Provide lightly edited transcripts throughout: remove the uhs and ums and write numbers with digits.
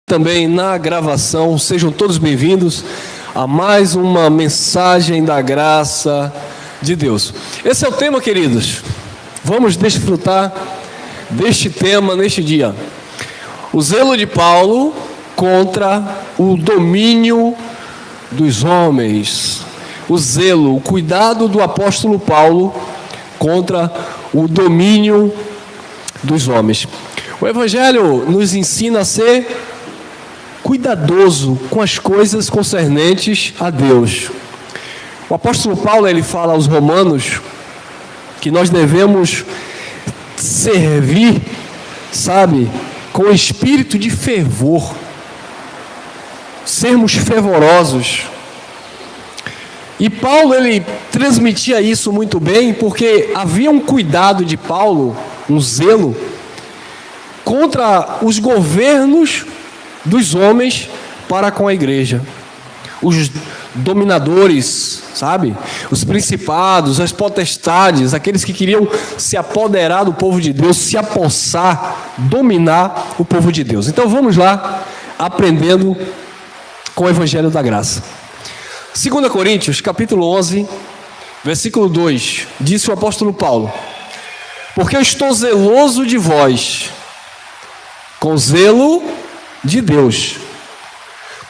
Também na gravação, sejam todos bem-vindos a mais uma mensagem da graça de Deus. Esse é o tema, queridos. Vamos desfrutar deste tema neste dia. O zelo de Paulo contra o domínio dos homens. O zelo, o cuidado do apóstolo Paulo contra o domínio dos homens. O Evangelho nos ensina a ser cuidadoso com as coisas concernentes a Deus. O apóstolo Paulo, ele fala aos romanos que nós devemos servir, com espírito de fervor, sermos fervorosos. E Paulo, ele transmitia isso muito bem, porque havia um cuidado de Paulo, um zelo, contra os governos dos homens para com a igreja. Os dominadores, os principados, as potestades, aqueles que queriam se apoderar do povo de Deus, se apossar, dominar o povo de Deus. Então vamos lá, aprendendo com o Evangelho da Graça. 2 Coríntios, capítulo 11, versículo 2, disse o apóstolo Paulo: porque eu estou zeloso de vós, com zelo de Deus,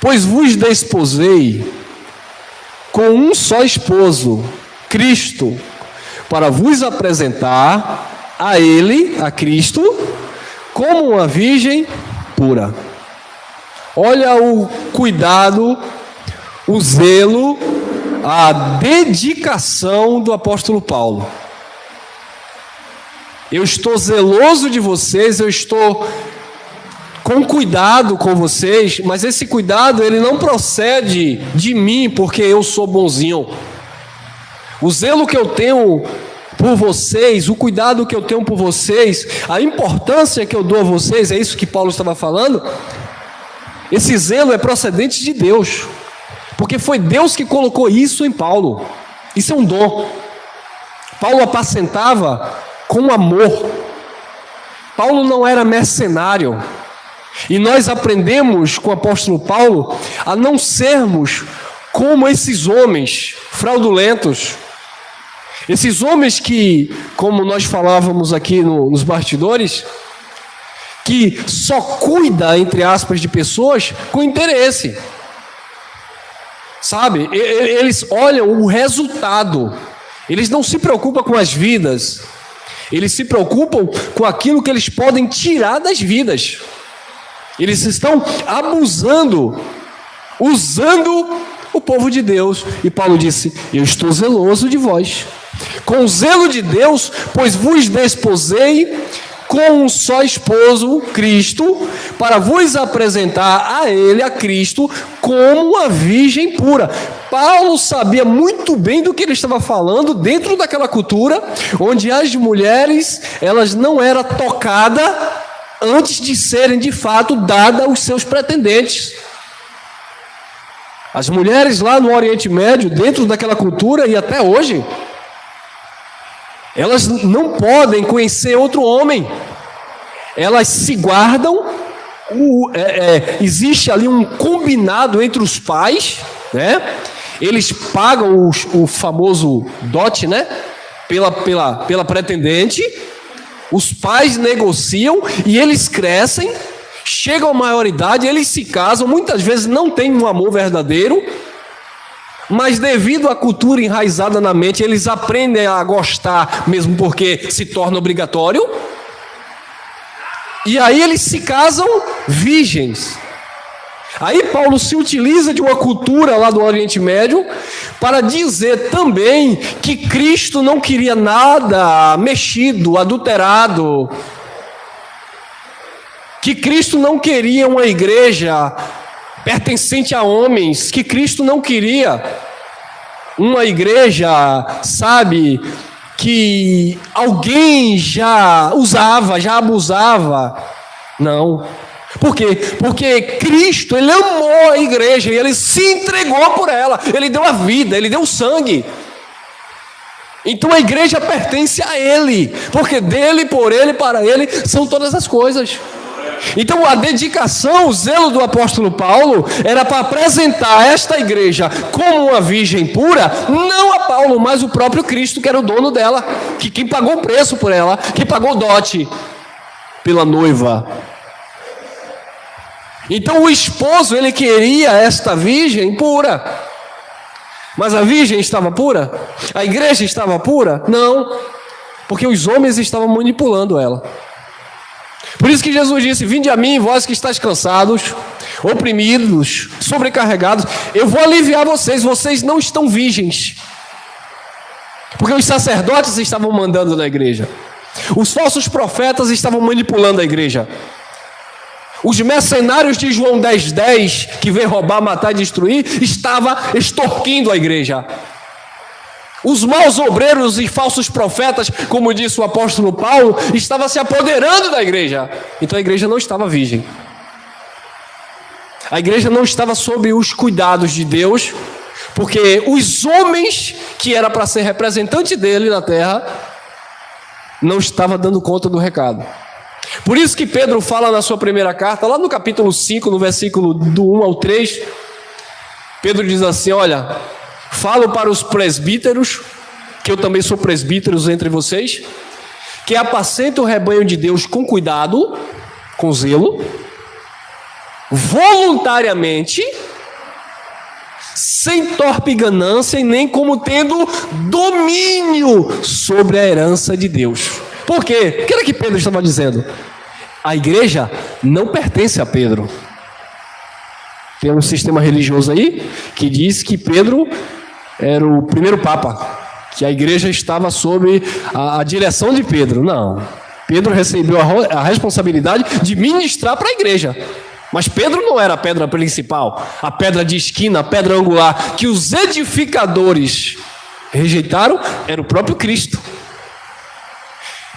pois vos desposei com um só esposo, Cristo, para vos apresentar a Ele, a Cristo, como uma virgem pura. Olha o cuidado, o zelo, a dedicação do apóstolo Paulo. Eu estou zeloso de vocês, eu estou com cuidado com vocês, mas esse cuidado, ele não procede de mim, porque eu sou bonzinho. O zelo que eu tenho por vocês, o cuidado que eu tenho por vocês, a importância que eu dou a vocês, é isso que Paulo estava falando. Esse zelo é procedente de Deus, porque foi Deus que colocou isso em Paulo. Isso é um dom. Paulo apacentava com amor. Paulo não era mercenário. E nós aprendemos com o apóstolo Paulo a não sermos como esses homens fraudulentos. Esses homens que, como nós falávamos aqui nos bastidores, que só cuida, entre aspas, de pessoas com interesse. Eles olham o resultado. Eles não se preocupam com as vidas. Eles se preocupam com aquilo que eles podem tirar das vidas. Eles estão abusando, usando o povo de Deus. E Paulo disse: eu estou zeloso de vós, com o zelo de Deus, pois vos desposei com um só esposo, Cristo, para vos apresentar a Ele, a Cristo, como uma virgem pura. Paulo sabia muito bem do que ele estava falando dentro daquela cultura, onde as mulheres, elas não eram tocadas antes de serem de fato dadas aos seus pretendentes. As mulheres lá no Oriente Médio, dentro daquela cultura e até hoje, elas não podem conhecer outro homem. Elas se guardam. Existe ali um combinado entre os pais, Eles pagam o famoso dote, pela pretendente. Os pais negociam e eles crescem, chegam à maioridade, eles se casam, muitas vezes não têm um amor verdadeiro, mas devido à cultura enraizada na mente, eles aprendem a gostar, mesmo porque se torna obrigatório, e aí eles se casam virgens. Aí Paulo se utiliza de uma cultura lá do Oriente Médio para dizer também que Cristo não queria nada mexido, adulterado, que Cristo não queria uma igreja pertencente a homens, que Cristo não queria uma igreja, que alguém já usava, já abusava. Não. Por quê? Porque Cristo, Ele amou a igreja e Ele se entregou por ela. Ele deu a vida, Ele deu o sangue. Então a igreja pertence a Ele, porque dele, por Ele, para Ele são todas as coisas. Então a dedicação, o zelo do apóstolo Paulo era para apresentar esta igreja como uma virgem pura, não a Paulo, mas o próprio Cristo, que era o dono dela, que quem pagou o preço por ela, quem pagou o dote pela noiva. Então o esposo, ele queria esta virgem pura. Mas a virgem estava pura? A igreja estava pura? Não, porque os homens estavam manipulando ela. Por isso que Jesus disse: vinde a mim, vós que estáis cansados, oprimidos, sobrecarregados, eu vou aliviar vocês, vocês não estão virgens. Porque os sacerdotes estavam mandando na igreja, os falsos profetas estavam manipulando a igreja, os mercenários de João 10:10, que veio roubar, matar e destruir, estavam extorquindo a igreja. Os maus obreiros e falsos profetas, como disse o apóstolo Paulo, estavam se apoderando da igreja. Então a igreja não estava virgem. A igreja não estava sob os cuidados de Deus, porque os homens que era para ser representante dele na terra não estavam dando conta do recado. Por isso que Pedro fala na sua primeira carta, lá no capítulo 5, no versículo do 1 ao 3, Pedro diz assim: olha, falo para os presbíteros, que eu também sou presbítero entre vocês, que apacentem o rebanho de Deus com cuidado, com zelo, voluntariamente, sem torpe ganância e nem como tendo domínio sobre a herança de Deus. Por quê? O que era que Pedro estava dizendo? A igreja não pertence a Pedro. Tem um sistema religioso aí que diz que Pedro era o primeiro papa, que a igreja estava sob a direção de Pedro. Não, Pedro recebeu a responsabilidade de ministrar para a igreja, mas Pedro não era a pedra principal, a pedra de esquina, a pedra angular, que os edificadores rejeitaram, era o próprio Cristo.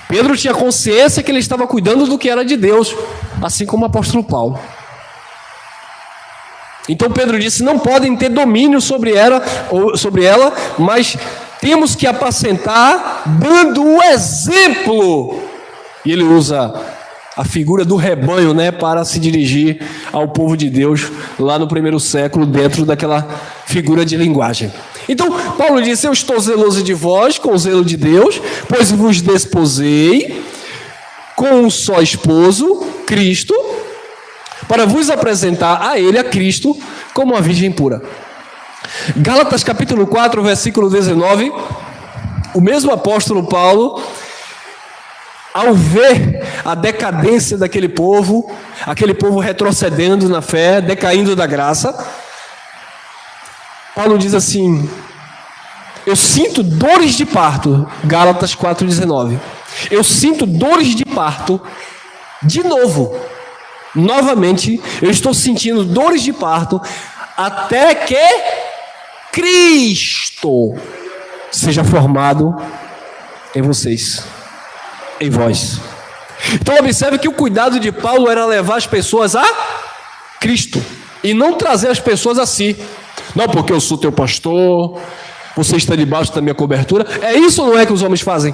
Pedro tinha consciência que ele estava cuidando do que era de Deus, assim como o apóstolo Paulo. Então Pedro disse: não podem ter domínio sobre ela, mas temos que apacentar dando o exemplo. E ele usa a figura do rebanho, para se dirigir ao povo de Deus lá no primeiro século, dentro daquela figura de linguagem. Então Paulo disse: eu estou zeloso de vós com o zelo de Deus, pois vos desposei com um só esposo, Cristo, para vos apresentar a ele, a Cristo, como uma virgem pura. Gálatas capítulo 4, versículo 19, o mesmo apóstolo Paulo, ao ver a decadência daquele povo, aquele povo retrocedendo na fé, decaindo da graça, Paulo diz assim: eu sinto dores de parto. Gálatas 4,19. Eu sinto dores de parto de novo. Novamente, eu estou sentindo dores de parto até que Cristo seja formado em vocês, em vós. Então observe que o cuidado de Paulo era levar as pessoas a Cristo e não trazer as pessoas a si. Não, porque eu sou teu pastor, você está debaixo da minha cobertura. É isso, não é, que os homens fazem?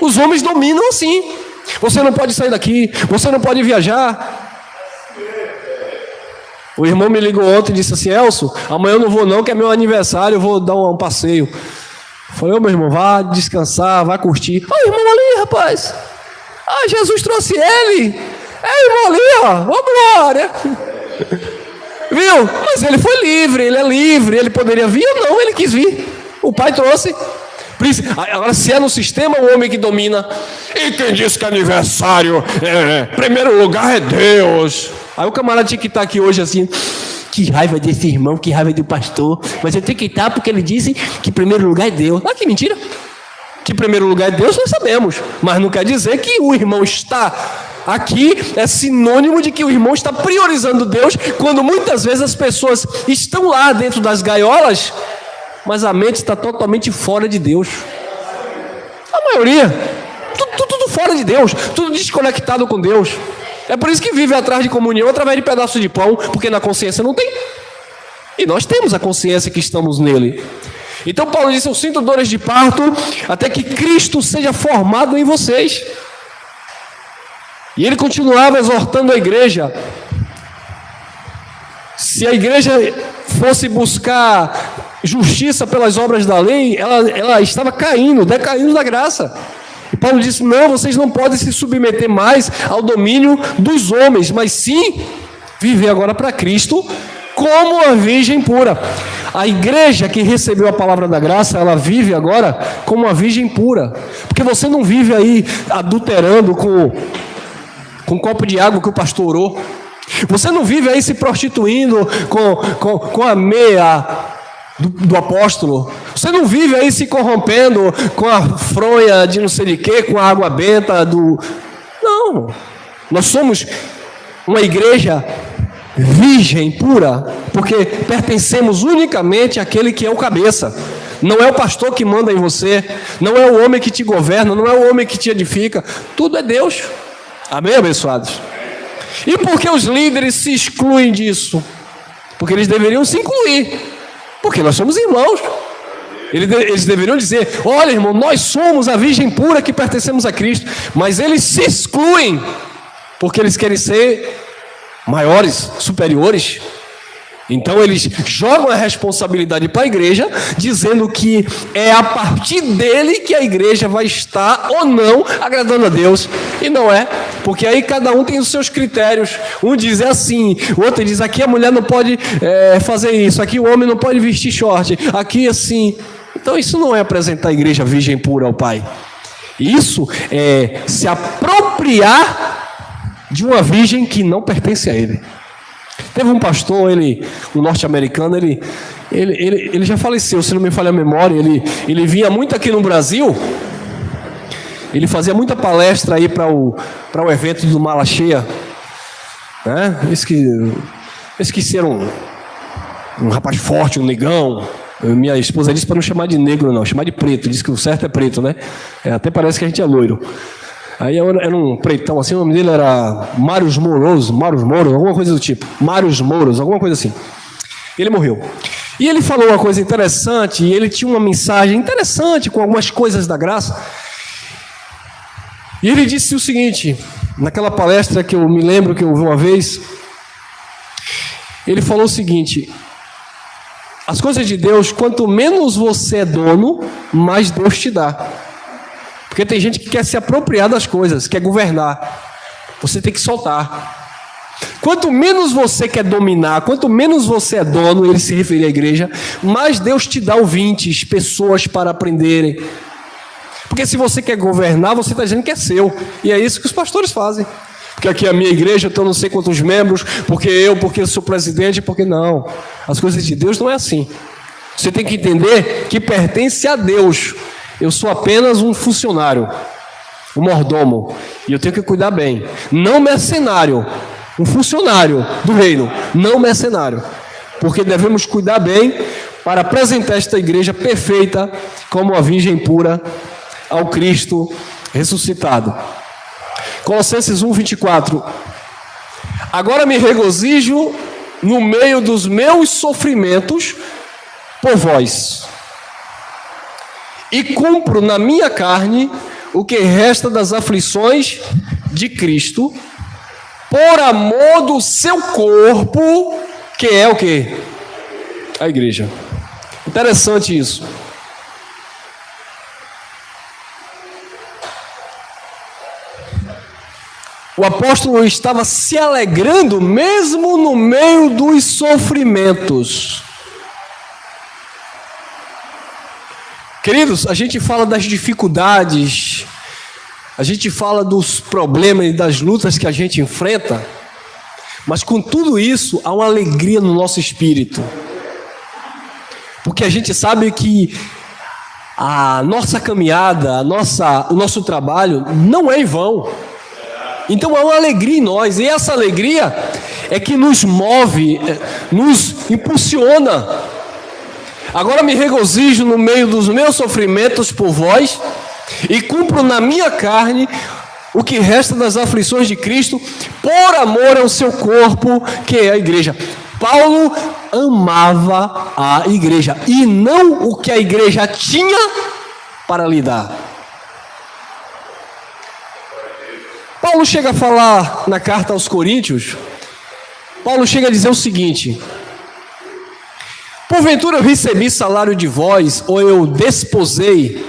Os homens dominam assim. Você não pode sair daqui, você não pode viajar. O irmão me ligou ontem e disse assim: Elcio, amanhã eu não vou não, que é meu aniversário, eu vou dar um passeio. Falei: meu irmão, vá descansar, vá curtir. Olha o irmão ali, rapaz. Jesus trouxe ele. É o irmão ali, ó. Ô glória. Viu? Mas ele foi livre, ele é livre, ele poderia vir ou não, ele quis vir. O pai trouxe. Agora, se é no sistema o homem que domina, e quem disse que aniversário, primeiro lugar é Deus. Aí o camarada tinha que estar aqui hoje assim: que raiva desse irmão, que raiva do pastor, mas eu tenho que estar porque ele disse que primeiro lugar é Deus. Que mentira. Que primeiro lugar é Deus nós sabemos, mas não quer dizer que o irmão está aqui é sinônimo de que o irmão está priorizando Deus, quando muitas vezes as pessoas estão lá dentro das gaiolas, mas a mente está totalmente fora de Deus. A maioria, tudo fora de Deus, tudo desconectado com Deus. É por isso que vive atrás de comunhão, através de pedaço de pão, porque na consciência não tem. E nós temos a consciência que estamos nele. Então Paulo disse: eu sinto dores de parto até que Cristo seja formado em vocês. E ele continuava exortando a igreja. Se a igreja fosse buscar justiça pelas obras da lei, ela estava decaindo da graça. E Paulo disse: não, vocês não podem se submeter mais ao domínio dos homens, mas sim viver agora para Cristo como a virgem pura. A igreja que recebeu a palavra da graça, ela vive agora como uma virgem pura. Porque você não vive aí adulterando com um copo de água que o pastor orou. Você não vive aí se prostituindo com a meia do apóstolo. Você não vive aí se corrompendo com a fronha de não sei de quê, com a água benta do... Não. Nós somos uma igreja virgem, pura, porque pertencemos unicamente àquele que é o cabeça. Não é o pastor que manda em você, não é o homem que te governa, não é o homem que te edifica. Tudo é Deus. Amém, abençoados? E por que os líderes se excluem disso? Porque eles deveriam se incluir, porque nós somos irmãos. Eles deveriam dizer: olha, irmão, nós somos a virgem pura que pertencemos a Cristo. Mas eles se excluem, porque eles querem ser maiores, superiores. Então eles jogam a responsabilidade para a igreja, dizendo que é a partir dele que a igreja vai estar ou não agradando a Deus. E não é, porque aí cada um tem os seus critérios. Um diz assim, o outro diz: aqui a mulher não pode fazer isso, aqui o homem não pode vestir short, aqui assim. Então isso não é apresentar a igreja virgem pura ao Pai. Isso é se apropriar de uma virgem que não pertence a ele. Teve um pastor, um norte-americano, ele já faleceu, se não me falha a memória. Ele vinha muito aqui no Brasil. Ele fazia muita palestra aí para o evento do Mala Cheia, né? Esqueci, era um rapaz forte, um negão. Minha esposa disse para não chamar de negro, não, chamar de preto. Diz que o certo é preto, né? Até parece que a gente é loiro. Aí era um preitão assim, o nome dele era Mários Mouros, alguma coisa do tipo. Mários Mouros, alguma coisa assim. Ele morreu. E ele falou uma coisa interessante, e ele tinha uma mensagem interessante com algumas coisas da graça. E ele disse o seguinte, naquela palestra que eu me lembro que eu ouvi uma vez, ele falou o seguinte: as coisas de Deus, quanto menos você é dono, mais Deus te dá. Porque tem gente que quer se apropriar das coisas, quer governar. Você tem que soltar. Quanto menos você quer dominar, quanto menos você é dono, ele se referia à igreja, mais Deus te dá ouvintes, pessoas para aprenderem. Porque se você quer governar, você está dizendo que é seu. E é isso que os pastores fazem. Porque aqui é a minha igreja, eu tenho não sei quantos membros, porque eu sou presidente, porque não. As coisas de Deus não é assim. Você tem que entender que pertence a Deus. Eu sou apenas um funcionário, um mordomo, e eu tenho que cuidar bem. Não mercenário, um funcionário do reino, não mercenário. Porque devemos cuidar bem para apresentar esta igreja perfeita como a virgem pura ao Cristo ressuscitado. Colossenses 1:24. Agora me regozijo no meio dos meus sofrimentos por vós, e cumpro na minha carne o que resta das aflições de Cristo, por amor do seu corpo, que é o quê? A igreja. Interessante isso. O apóstolo estava se alegrando mesmo no meio dos sofrimentos. Queridos, a gente fala das dificuldades, a gente fala dos problemas e das lutas que a gente enfrenta, mas com tudo isso há uma alegria no nosso espírito, porque a gente sabe que a nossa caminhada, o nosso trabalho não é em vão. Então há uma alegria em nós, e essa alegria é que nos move, nos impulsiona. Agora me regozijo no meio dos meus sofrimentos por vós, e cumpro na minha carne o que resta das aflições de Cristo, por amor ao seu corpo, que é a igreja. Paulo amava a igreja, e não o que a igreja tinha para lhe dar. Paulo chega a falar na carta aos Coríntios, Paulo chega a dizer o seguinte: porventura eu recebi salário de vós, ou eu desposei,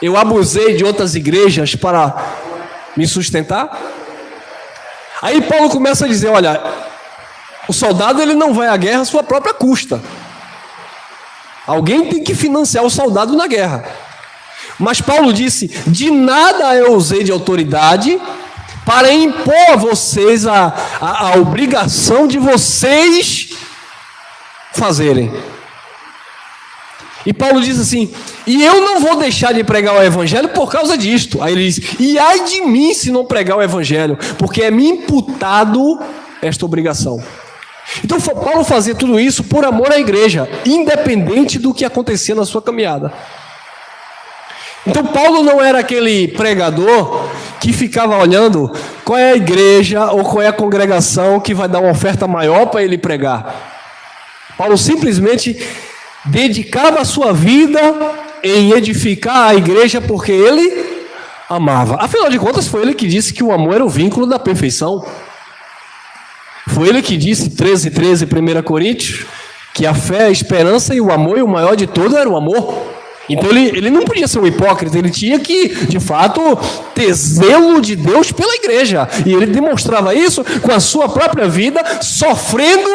eu abusei de outras igrejas para me sustentar? Aí Paulo começa a dizer: olha, o soldado ele não vai à guerra à sua própria custa. Alguém tem que financiar o soldado na guerra. Mas Paulo disse: de nada eu usei de autoridade para impor a vocês a obrigação de vocês fazerem. E Paulo diz assim: e eu não vou deixar de pregar o evangelho por causa disto. Aí ele diz: e ai de mim se não pregar o evangelho, porque é me imputado esta obrigação. Então Paulo fazia tudo isso por amor à igreja, independente do que acontecia na sua caminhada. Então Paulo não era aquele pregador que ficava olhando qual é a igreja ou qual é a congregação que vai dar uma oferta maior para ele pregar. Paulo simplesmente dedicava a sua vida em edificar a igreja porque ele amava. Afinal de contas, foi ele que disse que o amor era o vínculo da perfeição. Foi ele que disse, 13, 1 Coríntios, que a fé, a esperança e o amor, e o maior de todo era o amor. Então ele não podia ser um hipócrita, ele tinha que, de fato, ter zelo de Deus pela igreja. E ele demonstrava isso com a sua própria vida, sofrendo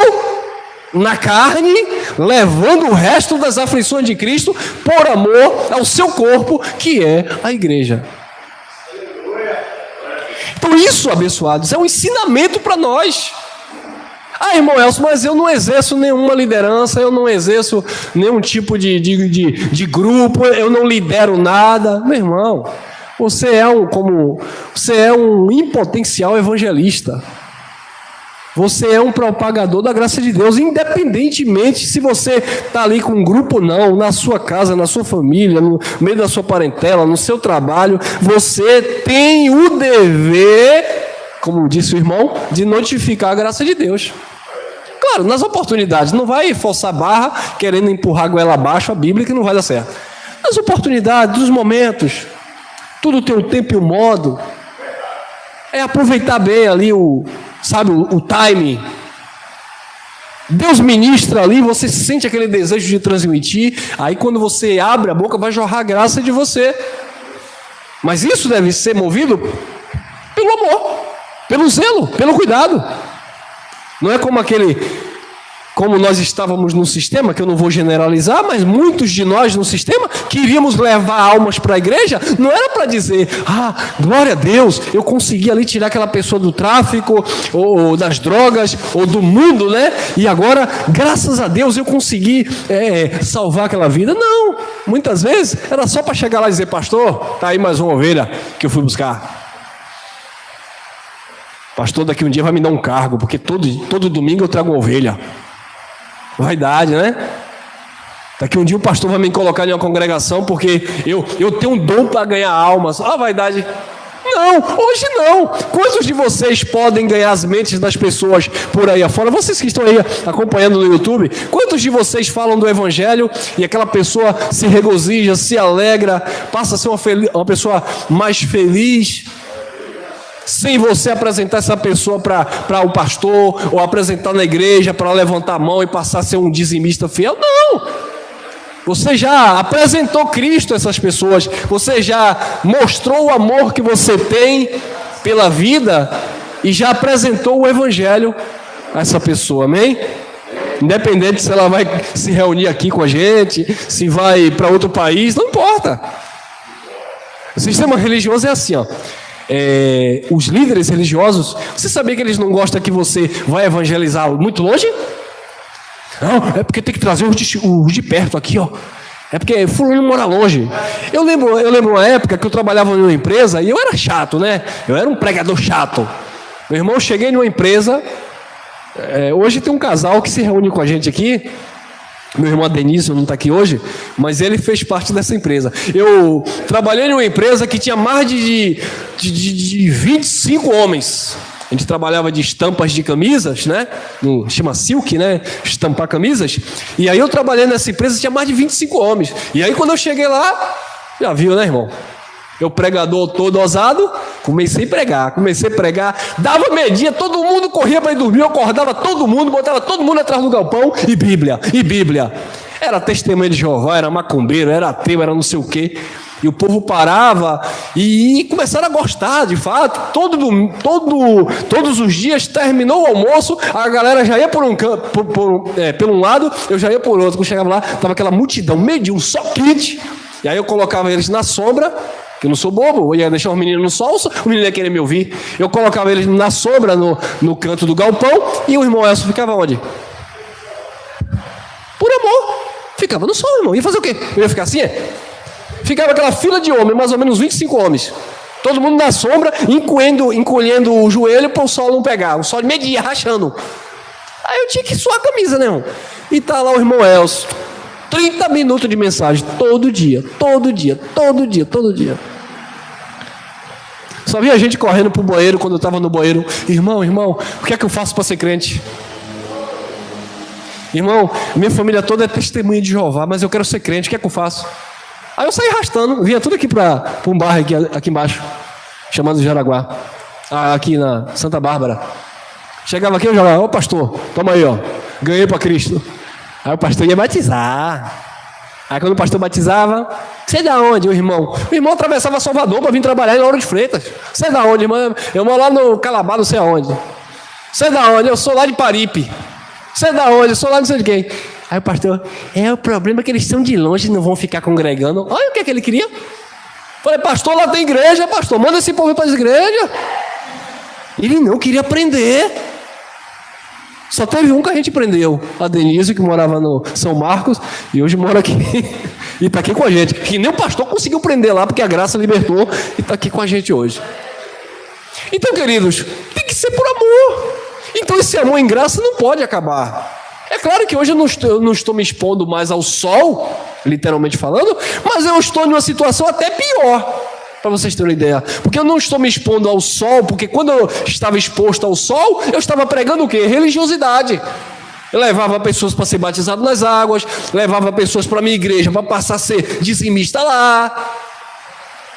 na carne, levando o resto das aflições de Cristo por amor ao seu corpo, que é a igreja. Então isso, abençoados, é um ensinamento para nós. Ah, irmão Elcio, mas eu não exerço nenhuma liderança, eu não exerço nenhum tipo de grupo, eu não lidero nada. Meu irmão, você é um impotencial evangelista. Você é um propagador da graça de Deus, independentemente se você está ali com um grupo ou não, na sua casa, na sua família, no meio da sua parentela, no seu trabalho. Você tem o dever, como disse o irmão, de notificar a graça de Deus. Claro, nas oportunidades, não vai forçar barra querendo empurrar a goela abaixo a Bíblia, que não vai dar certo. Nas oportunidades, nos momentos, tudo tem um tempo e um modo. É aproveitar bem ali o timing. Deus ministra ali, você sente aquele desejo de transmitir, aí quando você abre a boca, vai jorrar a graça de você. Mas isso deve ser movido pelo amor, pelo zelo, pelo cuidado. Não é como nós estávamos no sistema, que eu não vou generalizar, mas muitos de nós no sistema queríamos levar almas para a igreja, não era para dizer: ah, glória a Deus, eu consegui ali tirar aquela pessoa do tráfico, ou das drogas, ou do mundo, né? E agora, graças a Deus, eu consegui salvar aquela vida. Não, muitas vezes era só para chegar lá e dizer: pastor, tá aí mais uma ovelha que eu fui buscar. Pastor, daqui um dia vai me dar um cargo, porque todo domingo eu trago uma ovelha. Vaidade, né? Daqui um dia o pastor vai me colocar em uma congregação, porque eu tenho um dom para ganhar almas. Ah, vaidade. Não, hoje não. Quantos de vocês podem ganhar as mentes das pessoas por aí afora? Vocês que estão aí acompanhando no YouTube, quantos de vocês falam do evangelho e aquela pessoa se regozija, se alegra, passa a ser uma pessoa mais feliz, sem você apresentar essa pessoa para o pastor, ou apresentar na igreja para levantar a mão e passar a ser um dizimista fiel? Não! Você já apresentou Cristo a essas pessoas, você já mostrou o amor que você tem pela vida e já apresentou o evangelho a essa pessoa, amém? Independente se ela vai se reunir aqui com a gente, se vai para outro país, não importa. O sistema religioso é assim, ó. Os líderes religiosos, você sabia que eles não gostam que você vai evangelizar muito longe? Não, é porque tem que trazer os de perto aqui, ó. É porque fulano mora longe. Eu lembro uma época que eu trabalhava numa empresa e eu era chato, né? Eu era um pregador chato. Meu irmão, eu cheguei numa empresa. Hoje tem um casal que se reúne com a gente aqui. Meu irmão Denício não está aqui hoje, mas ele fez parte dessa empresa. Eu trabalhei em uma empresa que tinha mais de 25 homens. A gente trabalhava de estampas de camisas, né? Chama silk, né? Estampar camisas. E aí eu trabalhei nessa empresa, tinha mais de 25 homens. E aí quando eu cheguei lá, já viu, né, irmão? Eu, pregador todo ousado, comecei a pregar, dava meio-dia, todo mundo corria para ir dormir, eu acordava todo mundo, botava todo mundo atrás do galpão, e Bíblia. Era testemunho de Jeová, era macumbeiro, era ateu, era não sei o quê. E o povo parava e começaram a gostar, de fato. Todos os dias, terminou o almoço, a galera já ia por um lado, eu já ia por outro. Quando chegava lá, estava aquela multidão, meio-dia, um só quente. E aí eu colocava eles na sombra, que eu não sou bobo, eu ia deixar os meninos no sol, o menino ia querer me ouvir. Eu colocava eles na sombra, no canto do galpão, e o irmão Elcio ficava onde? Por amor. Ficava no sol, irmão. Ia fazer o quê? Eu ia ficar assim, Ficava aquela fila de homens, mais ou menos 25 homens. Todo mundo na sombra, encolhendo o joelho para o sol não pegar. O sol de meio-dia, rachando. Aí eu tinha que suar a camisa, né, irmão? E tá lá o irmão Elcio. 30 minutos de mensagem, todo dia. Só via gente correndo pro banheiro quando eu estava no banheiro. Irmão, o que é que eu faço para ser crente? Irmão, minha família toda é testemunha de Jeová, mas eu quero ser crente, o que é que eu faço? Aí eu saí arrastando, vinha tudo aqui para um bairro aqui embaixo, chamado Jaraguá, aqui na Santa Bárbara. Chegava aqui, eu jogava, ô pastor, toma aí, ganhei para Cristo. Aí o pastor ia batizar. Aí quando o pastor batizava, você é da onde, o irmão? O irmão atravessava Salvador para vir trabalhar em Lauro de Freitas. Você é da onde, irmão? Eu moro lá no Calabá, não sei aonde. Você é da onde? Eu sou lá de Paripe. Você é da onde? Eu sou lá não sei de quem. Aí o pastor, o problema é que eles estão de longe e não vão ficar congregando. Olha o que é que ele queria. Falei, pastor, lá tem igreja, pastor, manda esse povo para as igrejas. Ele não queria aprender. Só teve um que a gente prendeu, a Denise, que morava no São Marcos, e hoje mora aqui, e está aqui com a gente. Que nem o pastor conseguiu prender lá, porque a graça libertou, e está aqui com a gente hoje. Então, queridos, tem que ser por amor. Então esse amor em graça não pode acabar. É claro que hoje eu não estou me expondo mais ao sol, literalmente falando, mas eu estou em uma situação até pior, para vocês terem uma ideia. Porque eu não estou me expondo ao sol, porque quando eu estava exposto ao sol, eu estava pregando o quê? Religiosidade. Eu levava pessoas para ser batizado nas águas, levava pessoas para a minha igreja para passar a ser dizimista lá.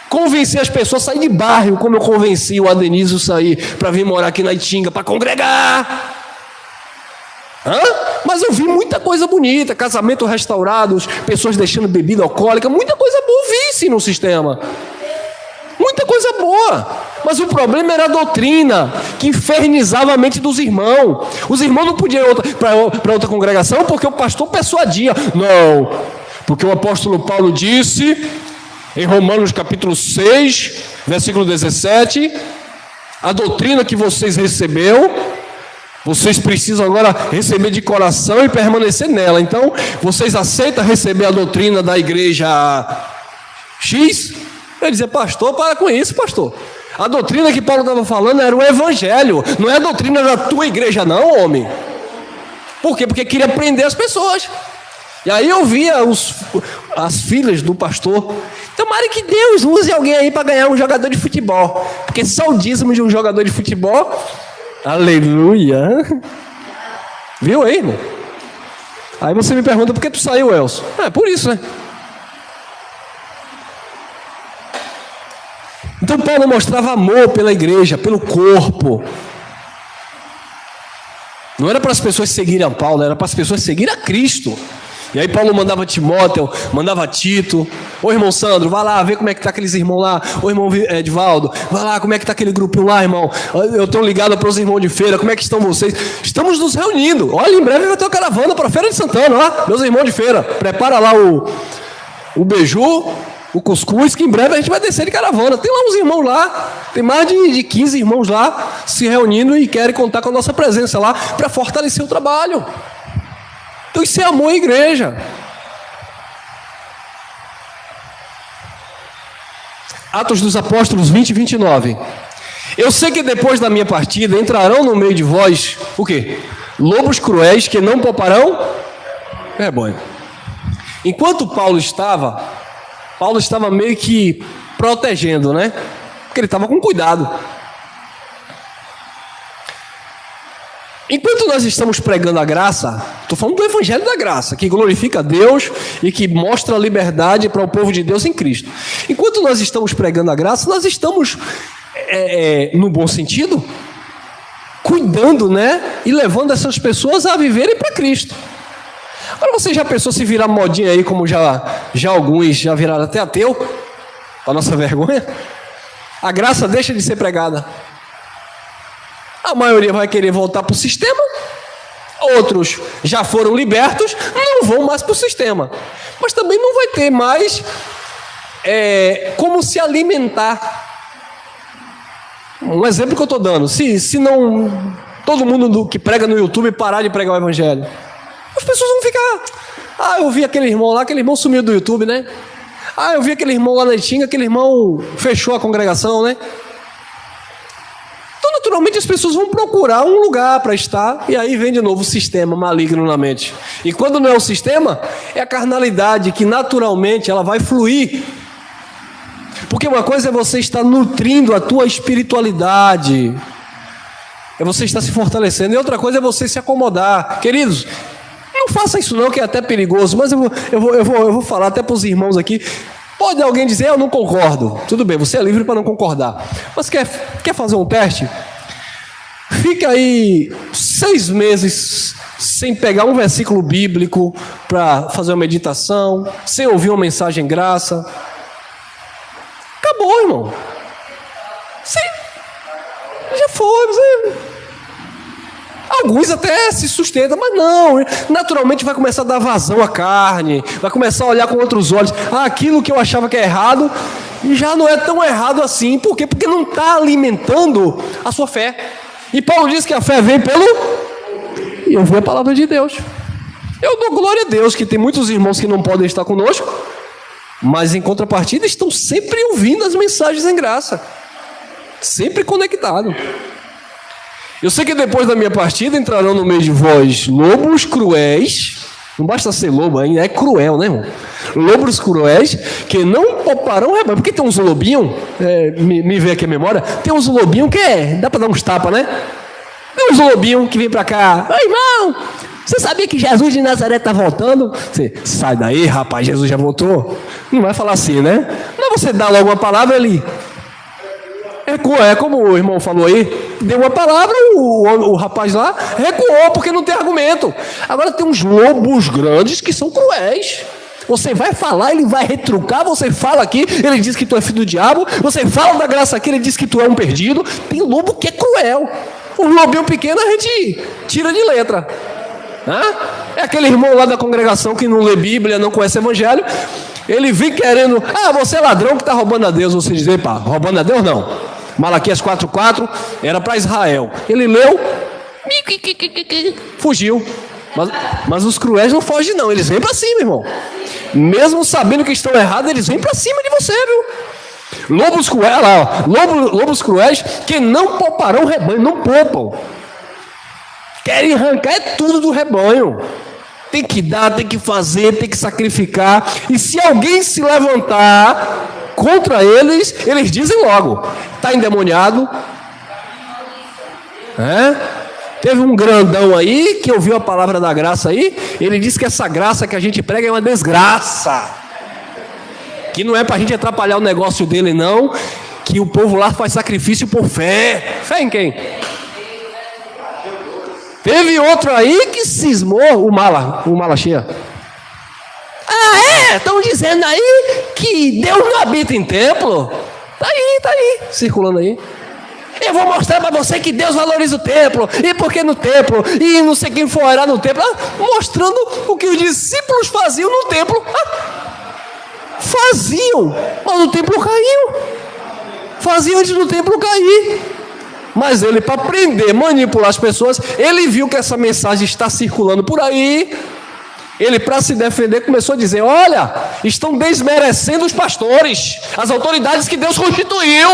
Convenci as pessoas a sair de bairro, como eu convenci o Adenísio a sair para vir morar aqui na Itinga para congregar. Mas eu vi muita coisa bonita, casamento restaurados, pessoas deixando bebida alcoólica, muita coisa boa vi sim no sistema. Muita coisa boa. Mas o problema era a doutrina, que infernizava a mente dos irmãos. Os irmãos não podiam ir para outra congregação porque o pastor persuadia. Não, porque o apóstolo Paulo disse, em Romanos capítulo 6, versículo 17, a doutrina que vocês receberam, vocês precisam agora receber de coração e permanecer nela. Então, vocês aceitam receber a doutrina da igreja X? Eu dizia, pastor, para com isso, pastor. A doutrina que Paulo estava falando era o evangelho, não é a doutrina da tua igreja não, homem. Por quê? Porque queria prender as pessoas. E aí eu via as filhas do pastor. Tomara que Deus use alguém aí para ganhar um jogador de futebol. Porque só o dízimo de um jogador de futebol... Aleluia. Viu aí, irmão? Aí você me pergunta, por que tu saiu, Elcio? Por isso, né? Então Paulo mostrava amor pela igreja, pelo corpo. Não era para as pessoas seguirem a Paulo, era para as pessoas seguirem a Cristo. E aí Paulo mandava Timóteo, mandava Tito. Ô irmão Sandro, vai lá, vê como é que tá aqueles irmãos lá. Ô irmão Edvaldo, vai lá, como é que tá aquele grupinho lá, irmão. Eu estou ligado para os irmãos de feira, como é que estão vocês? Estamos nos reunindo. Olha, em breve vai ter uma caravana para a Feira de Santana, lá, meus irmãos de feira. Prepara lá o beiju, o cuscuz, que em breve a gente vai descer de caravana. Tem lá uns irmãos lá, tem mais de 15 irmãos lá se reunindo e querem contar com a nossa presença lá para fortalecer o trabalho. Então isso é amor à igreja. Atos dos Apóstolos 20 e 29. Eu sei que depois da minha partida entrarão no meio de vós, o quê? Lobos cruéis que não pouparão rebanho. Enquanto Paulo estava meio que protegendo, né? Porque ele estava com cuidado. Enquanto nós estamos pregando a graça, estou falando do Evangelho da Graça, que glorifica a Deus e que mostra a liberdade para o povo de Deus em Cristo. Enquanto nós estamos pregando a graça, nós estamos, no bom sentido, cuidando, né? E levando essas pessoas a viverem para Cristo. Agora você já pensou se virar modinha aí, como já alguns já viraram até ateu, para nossa vergonha? A graça deixa de ser pregada. A maioria vai querer voltar para o sistema, outros já foram libertos, não vão mais para o sistema. Mas também não vai ter mais como se alimentar. Um exemplo que eu estou dando, se não todo mundo que prega no YouTube parar de pregar o Evangelho, as pessoas vão ficar, eu vi aquele irmão lá, aquele irmão sumiu do YouTube, né? Eu vi aquele irmão lá na Itinga, aquele irmão fechou a congregação, né? Então, naturalmente, as pessoas vão procurar um lugar para estar, e aí vem de novo o sistema maligno na mente. E quando não é o sistema, é a carnalidade que naturalmente ela vai fluir. Porque uma coisa é você estar nutrindo a tua espiritualidade, é você estar se fortalecendo, e outra coisa é você se acomodar. Queridos, não faça isso não, que é até perigoso, mas eu vou falar até para os irmãos aqui. Pode alguém dizer, eu não concordo. Tudo bem, você é livre para não concordar. Mas quer fazer um teste? Fica aí 6 meses sem pegar um versículo bíblico para fazer uma meditação, sem ouvir uma mensagem graça. Acabou, irmão. Já foi. Alguns até se sustentam, mas não, naturalmente vai começar a dar vazão à carne, vai começar a olhar com outros olhos. Aquilo que eu achava que é errado, já não é tão errado assim. Por quê? Porque não está alimentando a sua fé. E Paulo diz que a fé vem e ouvir a palavra de Deus. Eu dou glória a Deus que tem muitos irmãos que não podem estar conosco, mas em contrapartida estão sempre ouvindo as mensagens em graça, sempre conectados. Eu sei que depois da minha partida entrarão no meio de vós lobos cruéis. Não basta ser lobo ainda, é cruel, né, irmão? Lobos cruéis que não pouparão rebanho. Porque tem uns lobinhos, me veio aqui a memória, tem uns lobinhos que dá para dar uns tapas, né? Tem uns lobinhos que vem para cá. Ô, irmão, você sabia que Jesus de Nazaré está voltando? Você, sai daí, rapaz, Jesus já voltou. Não vai falar assim, né? Não, você dá logo uma palavra ali. É como o irmão falou aí, deu uma palavra, o rapaz lá recuou, porque não tem argumento. Agora tem uns lobos grandes que são cruéis. Você vai falar, ele vai retrucar, você fala aqui, ele diz que tu é filho do diabo, você fala da graça aqui, ele diz que tu é um perdido. Tem lobo que é cruel. O lobinho pequeno a gente tira de letra. É aquele irmão lá da congregação que não lê Bíblia, não conhece Evangelho. Ele vem querendo, você é ladrão que está roubando a Deus. Você diz, pá, roubando a Deus não. Malaquias 4:4 era para Israel. Ele leu, fugiu. Mas os cruéis não fogem não, eles vêm para cima, irmão. Mesmo sabendo que estão errados, eles vêm para cima de você, viu? Lobos cruéis que não pouparão o rebanho, não poupam. Querem arrancar tudo do rebanho. Tem que dar, tem que fazer, tem que sacrificar. E se alguém se levantar contra eles, eles dizem logo, está endemoniado. Teve um grandão aí que ouviu a palavra da graça aí, ele disse que essa graça que a gente prega é uma desgraça, que não é para a gente atrapalhar o negócio dele não, que o povo lá faz sacrifício por fé. Fé em quem? Teve outro aí que cismou, o mala cheia. Estão dizendo aí que Deus não habita em templo. Tá aí, circulando aí. Eu vou mostrar para você que Deus valoriza o templo. E porque no templo, e não sei quem for orar no templo. Mostrando o que os discípulos faziam no templo. Faziam, mas o templo caiu. Faziam antes do templo cair. Mas ele, para prender, manipular as pessoas, ele viu que essa mensagem está circulando por aí. Ele, para se defender, começou a dizer, olha, estão desmerecendo os pastores, as autoridades que Deus constituiu.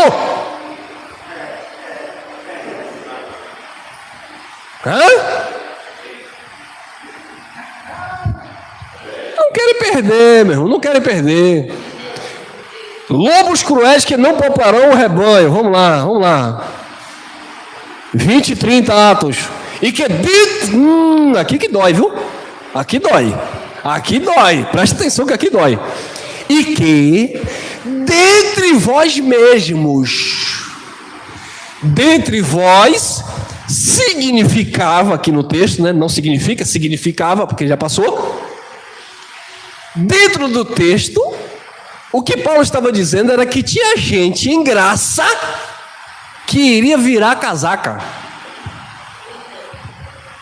Não querem perder, meu irmão, não querem perder. Lobos cruéis que não pouparão o rebanho. Vamos lá. 20 e 30 Atos. E que aqui que dói, viu? Aqui dói. Aqui dói. Presta atenção que aqui dói. E que dentre vós mesmos, dentre vós, significava, aqui no texto, né? Não significa, significava, porque já passou. Dentro do texto, o que Paulo estava dizendo era que tinha gente em graça que iria virar casaca.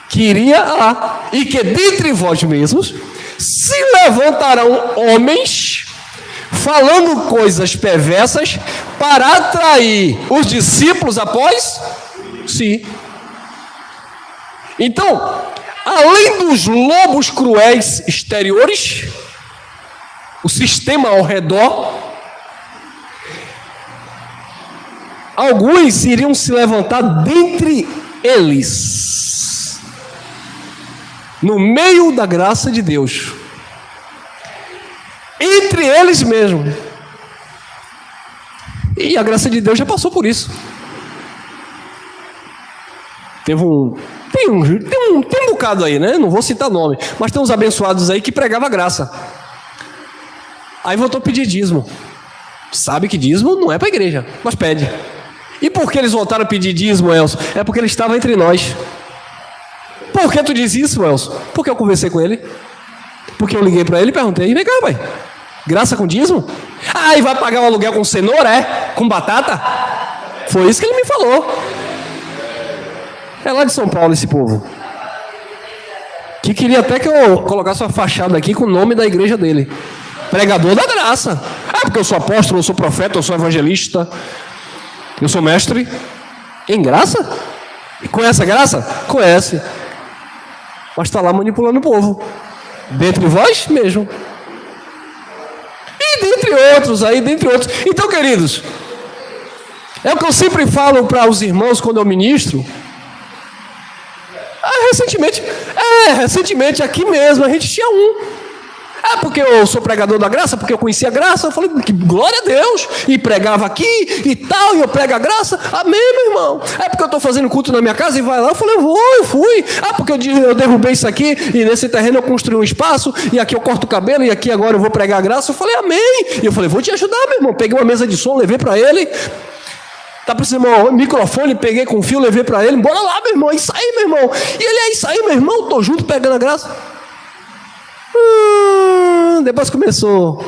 Que iria lá. E que dentre vós mesmos se levantarão homens falando coisas perversas para atrair os discípulos após si. Então, além dos lobos cruéis exteriores, o sistema ao redor, alguns iriam se levantar dentre eles, no meio da graça de Deus, entre eles mesmo. E a graça de Deus já passou por isso. Tem um bocado aí, né? Não vou citar nome, mas tem uns abençoados aí que pregavam a graça. Aí voltou a pedir dízimo. Sabe que dízimo não é para a igreja, mas pede. E por que eles voltaram a pedir dízimo, Elson? É porque ele estava entre nós. Por que tu diz isso, Elson? Porque eu conversei com ele. Porque eu liguei para ele e perguntei: vem cá, pai, graça com dízimo? Ah, e vai pagar o aluguel com cenoura, é? Com batata? Foi isso que ele me falou. É lá de São Paulo esse povo. Que queria até que eu colocasse uma fachada aqui com o nome da igreja dele. Pregador da graça. Ah, porque eu sou apóstolo, eu sou profeta, eu sou evangelista, eu sou mestre. Em graça? Conhece a graça? Conhece. Mas está lá manipulando o povo. Dentre vós mesmo. E dentre outros aí, dentre outros. Então, queridos, é o que eu sempre falo para os irmãos quando eu ministro. Recentemente aqui mesmo a gente tinha um. Ah, porque eu sou pregador da graça, porque eu conhecia a graça. Eu falei, que glória a Deus. E pregava aqui e tal, e eu prego a graça. Amém, meu irmão. É porque eu estou fazendo culto na minha casa e vai lá. Eu falei, eu fui. Ah, porque eu derrubei isso aqui e nesse terreno eu construí um espaço e aqui eu corto o cabelo e aqui agora eu vou pregar a graça. Eu falei, amém. E eu falei, vou te ajudar, meu irmão. Peguei uma mesa de som, levei para ele. Tá precisando de um microfone, peguei com fio, levei para ele. Bora lá, meu irmão. É isso aí, meu irmão. E ele, é isso aí, meu irmão. Tô junto pegando a graça. Depois começou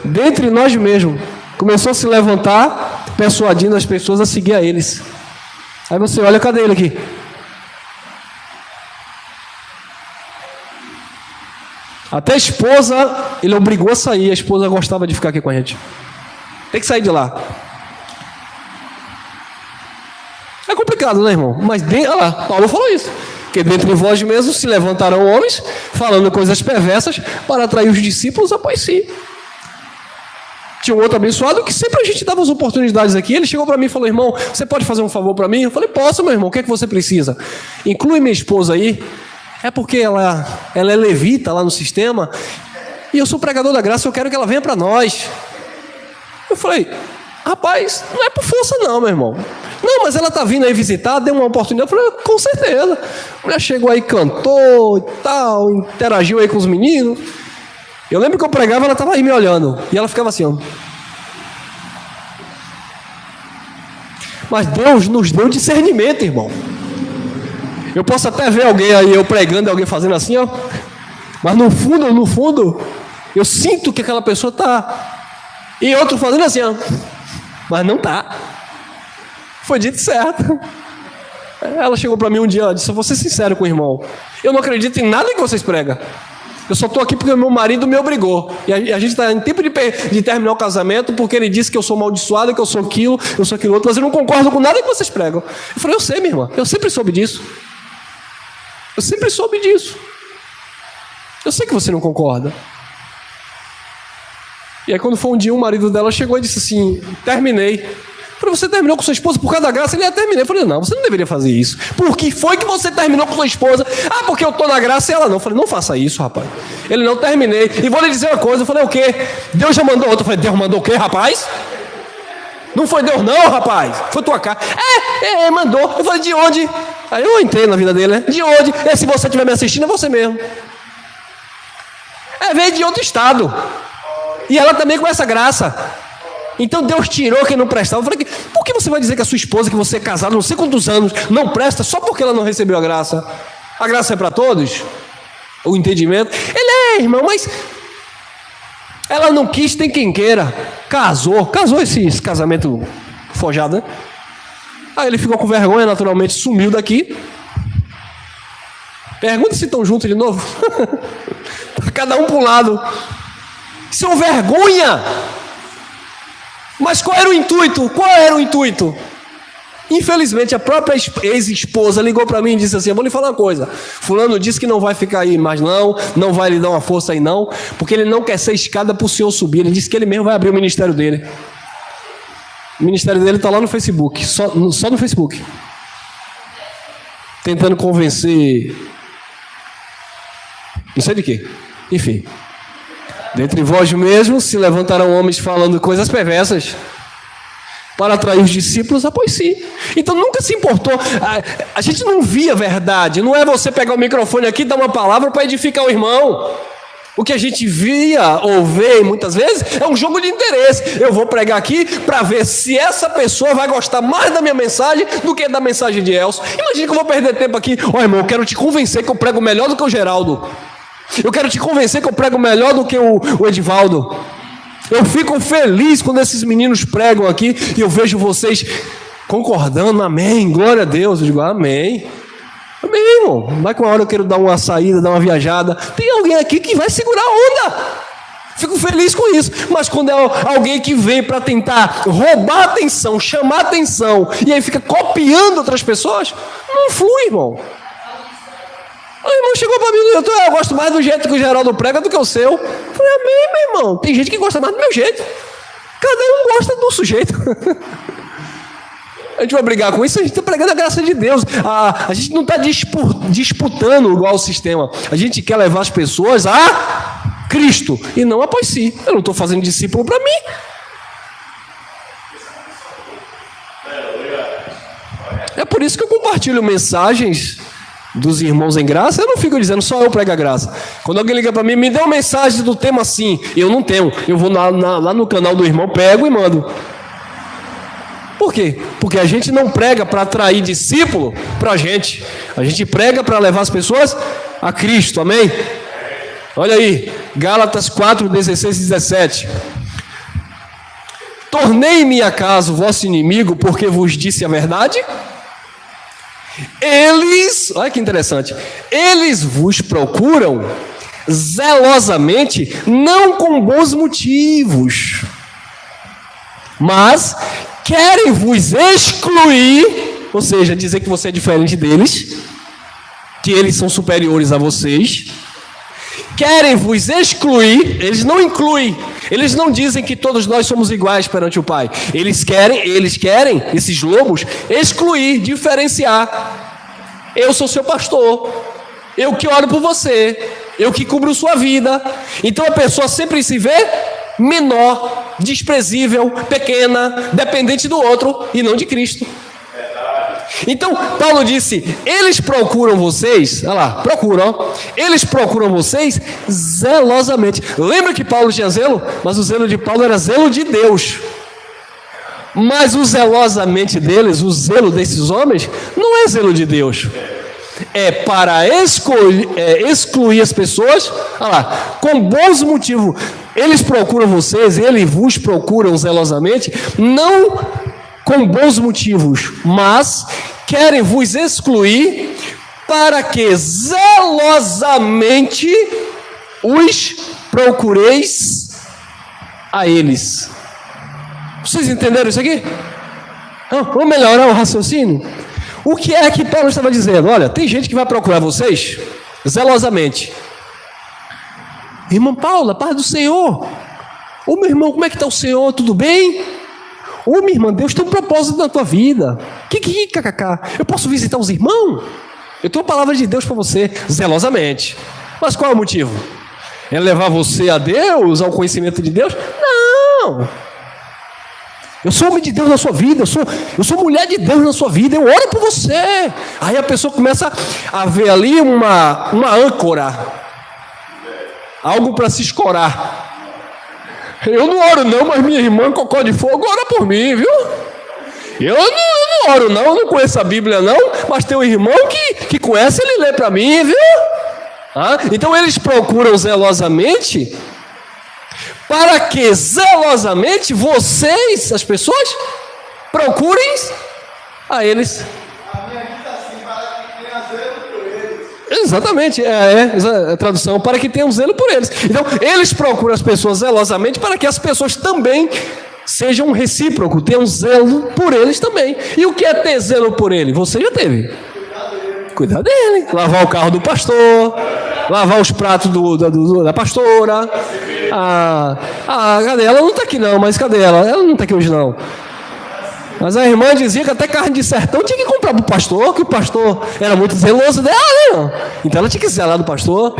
dentre nós mesmos, começou a se levantar, persuadindo as pessoas a seguir a eles. Aí você olha, cadê ele aqui? Até a esposa, ele obrigou a sair. A esposa gostava de ficar aqui com a gente. Tem que sair de lá. É complicado, né, irmão? Mas, olha lá, Paulo falou isso. Que dentre vós mesmos se levantarão homens, falando coisas perversas, para atrair os discípulos após si. Tinha um outro abençoado que sempre a gente dava as oportunidades aqui. Ele chegou para mim e falou, irmão, você pode fazer um favor para mim? Eu falei, posso, meu irmão, o que é que você precisa? Inclui minha esposa aí. É porque ela é levita lá no sistema, e eu sou pregador da graça, eu quero que ela venha para nós. Eu falei, rapaz, não é por força não, meu irmão. Não, mas ela está vindo aí visitar, deu uma oportunidade. Eu falei, com certeza. A mulher chegou aí, cantou e tal, interagiu aí com os meninos. Eu lembro que eu pregava, ela estava aí me olhando. E ela ficava assim, ó. Mas Deus nos deu discernimento, irmão. Eu posso até ver alguém aí, eu pregando, alguém fazendo assim, ó. Mas no fundo, eu sinto que aquela pessoa está. E outro fazendo assim, ó. Mas não está. Foi dito certo. Ela chegou para mim um dia e disse, eu vou ser sincero com o irmão. Eu não acredito em nada que vocês pregam. Eu só estou aqui porque meu marido me obrigou. E a gente está em tempo de terminar o casamento porque ele disse que eu sou amaldiçoado, que eu sou aquilo outro, mas eu não concordo com nada que vocês pregam. Eu falei, eu sei, minha irmã. Eu sempre soube disso. Eu sempre soube disso. Eu sei que você não concorda. E aí quando foi um dia, o marido dela chegou e disse assim, terminei. Eu falei, você terminou com sua esposa por causa da graça? Ele ia terminar. Eu falei, não, você não deveria fazer isso. Por que foi que você terminou com sua esposa? Ah, porque eu estou na graça e ela não. Eu falei, não faça isso, rapaz. Ele não, terminei. E vou lhe dizer uma coisa. Eu falei, o quê? Deus já mandou outro. Eu falei, Deus mandou o quê, rapaz? Não foi Deus não, rapaz. Foi tua cara. Mandou. Eu falei, de onde? Aí eu entrei na vida dele, né? De onde? Se você estiver me assistindo, é você mesmo. Veio de outro estado. E ela também com essa graça. Então Deus tirou quem não prestava. Eu falei, por que você vai dizer que a sua esposa, que você é casado não sei quantos anos, não presta só porque ela não recebeu a graça? A graça é para todos? O entendimento? Ele irmão, mas ela não quis, tem quem queira. Casou esse casamento forjado, né? Aí ele ficou com vergonha, naturalmente sumiu daqui. Pergunta se estão juntos de novo. Cada um para um lado. Isso é uma vergonha. Mas qual era o intuito? Infelizmente, a própria ex-esposa ligou para mim e disse assim, eu vou lhe falar uma coisa, fulano disse que não vai ficar aí mais não vai lhe dar uma força aí não, porque ele não quer ser escada para o senhor subir, ele disse que ele mesmo vai abrir o ministério dele. O ministério dele está lá no Facebook, só no Facebook, tentando convencer, não sei de quê, enfim. Dentre vós mesmos se levantarão homens falando coisas perversas para atrair os discípulos após si. Então nunca se importou. A gente não via a verdade. Não é você pegar o microfone aqui e dar uma palavra para edificar o irmão. O que a gente via ou vê muitas vezes é um jogo de interesse. Eu vou pregar aqui para ver se essa pessoa vai gostar mais da minha mensagem do que da mensagem de Elcio. Imagina que eu vou perder tempo aqui. Irmão, eu quero te convencer que eu prego melhor do que o Geraldo. Eu quero te convencer que eu prego melhor do que o Edivaldo. Eu fico feliz quando esses meninos pregam aqui e eu vejo vocês concordando, amém, glória a Deus. Eu digo, amém, irmão. Vai com a hora eu quero dar uma saída, dar uma viajada. Tem alguém aqui que vai segurar a onda. Fico feliz com isso. Mas quando é alguém que vem para tentar roubar a atenção, chamar a atenção, e aí fica copiando outras pessoas, não flui, irmão. O irmão chegou para mim no YouTube, eu gosto mais do jeito que o Geraldo prega do que o seu. Eu falei, amém, meu irmão. Tem gente que gosta mais do meu jeito. Cada um gosta do sujeito. A gente vai brigar com isso, a gente está pregando a graça de Deus. A gente não está disputando igual o sistema. A gente quer levar as pessoas a Cristo e não após si. Eu não estou fazendo discípulo para mim. É por isso que eu compartilho mensagens dos irmãos em graça. Eu não fico dizendo só eu prego a graça. Quando alguém liga para mim, me dê uma mensagem do tema assim, eu não tenho. Eu vou lá no canal do irmão, pego e mando. Por quê? Porque a gente não prega para atrair discípulo para a gente prega para levar as pessoas a Cristo, amém? Olha aí, Gálatas 4, 16 e 17. Tornei-me acaso vosso inimigo porque vos disse a verdade? Olha que interessante, eles vos procuram zelosamente, não com bons motivos, mas querem vos excluir, ou seja, dizer que você é diferente deles, que eles são superiores a vocês, querem vos excluir, eles não incluem, eles não dizem que todos nós somos iguais perante o Pai, eles querem, esses lobos, excluir, diferenciar. Eu sou seu pastor, eu que oro por você, eu que cubro sua vida. Então a pessoa sempre se vê menor, desprezível, pequena, dependente do outro e não de Cristo. Então Paulo disse, eles procuram vocês, olha lá, eles procuram vocês zelosamente. Lembra que Paulo tinha zelo? Mas o zelo de Paulo era zelo de Deus. Mas o zelosamente deles, o zelo desses homens, não é zelo de Deus. É para excluir as pessoas, olha lá, com bons motivos. Eles procuram vocês, eles vos procuram zelosamente, não com bons motivos, mas querem vos excluir para que zelosamente os procureis a eles. Vocês entenderam isso aqui? Vamos melhorar o raciocínio? O que é que Paulo estava dizendo? Olha, tem gente que vai procurar vocês zelosamente. Irmão Paulo, a paz do Senhor. Ô meu irmão, como é que está o Senhor? Tudo bem? Ô minha irmã, Deus tem um propósito na tua vida. Eu posso visitar os irmãos? Eu tenho uma palavra de Deus para você, zelosamente. Mas qual é o motivo? É levar você a Deus, ao conhecimento de Deus? Não. Eu sou homem de Deus na sua vida, eu sou mulher de Deus na sua vida, eu oro por você. Aí a pessoa começa a ver ali uma âncora, algo para se escorar. Eu não oro não, mas minha irmã Cocó de Fogo ora por mim, viu? Eu não oro não, eu não conheço a Bíblia não, mas tem um irmão que conhece, ele lê para mim, viu? Então eles procuram zelosamente, para que zelosamente vocês, as pessoas, procurem a eles. A minha aqui está assim, para que tenha zelo por eles. Exatamente, a tradução, para que tenham zelo por eles. Então, eles procuram as pessoas zelosamente para que as pessoas também sejam recíprocos, tenham zelo por eles também. E o que é ter zelo por ele? Você já teve. Cuidar dele. Lavar o carro do pastor, lavar os pratos da pastora. Cadê? Ela não está aqui não, mas cadê ela? Ela não está aqui hoje não. Mas a irmã dizia que até carne de sertão tinha que comprar para o pastor, que o pastor era muito zeloso dela, né? Então ela tinha que zelar do pastor.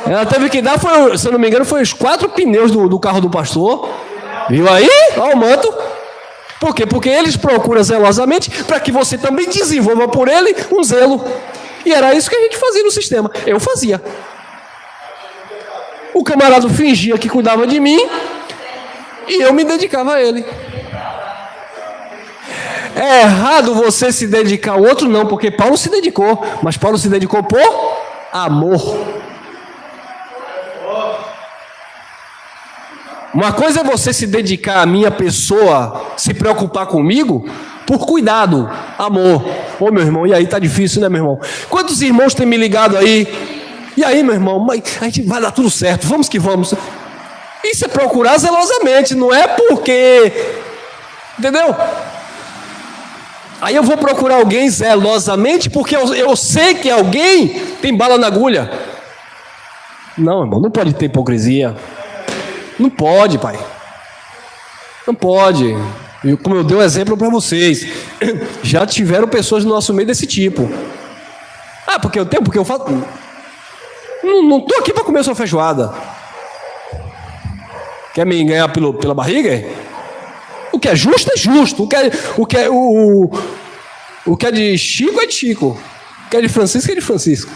Ela teve que dar, se eu não me engano, foi os 4 pneus do carro do pastor. Viu aí? Olha o manto. Por quê? Porque eles procuram zelosamente para que você também desenvolva por ele um zelo. E era isso que a gente fazia no sistema. Eu fazia. O camarada fingia que cuidava de mim e eu me dedicava a ele. É errado você se dedicar ao outro? Não, porque Paulo se dedicou. Mas Paulo se dedicou por amor. Uma coisa é você se dedicar à minha pessoa, se preocupar comigo, por cuidado, amor. Ô meu irmão, e aí tá difícil, né meu irmão? Quantos irmãos têm me ligado aí? E aí meu irmão, a gente vai dar tudo certo, vamos que vamos. Isso é procurar zelosamente, não é porque... Entendeu? Aí eu vou procurar alguém zelosamente porque eu sei que alguém tem bala na agulha. Não, irmão, não pode ter hipocrisia. Não pode, pai. Não pode. Como eu dei um exemplo para vocês, já tiveram pessoas no nosso meio desse tipo. Porque eu tenho, porque eu faço. Não estou aqui para comer sua feijoada. Quer me ganhar pela barriga? O que é justo é justo. O que é de Chico é de Chico. O que é de Francisco é de Francisco.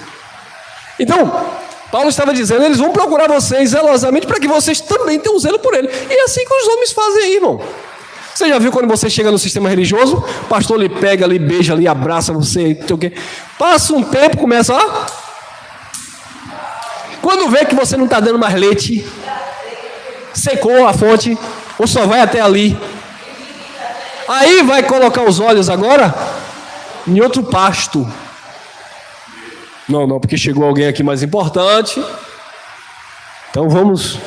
Então, Paulo estava dizendo, eles vão procurar vocês zelosamente para que vocês também tenham zelo por ele. E é assim que os homens fazem aí, irmão. Você já viu quando você chega no sistema religioso, o pastor lhe pega, lhe beija, lhe abraça você, não sei o quê. Passa um tempo, começa, Quando vê que você não está dando mais leite, secou a fonte, ou só vai até ali. Aí vai colocar os olhos agora em outro pasto. Não, porque chegou alguém aqui mais importante. Então vamos.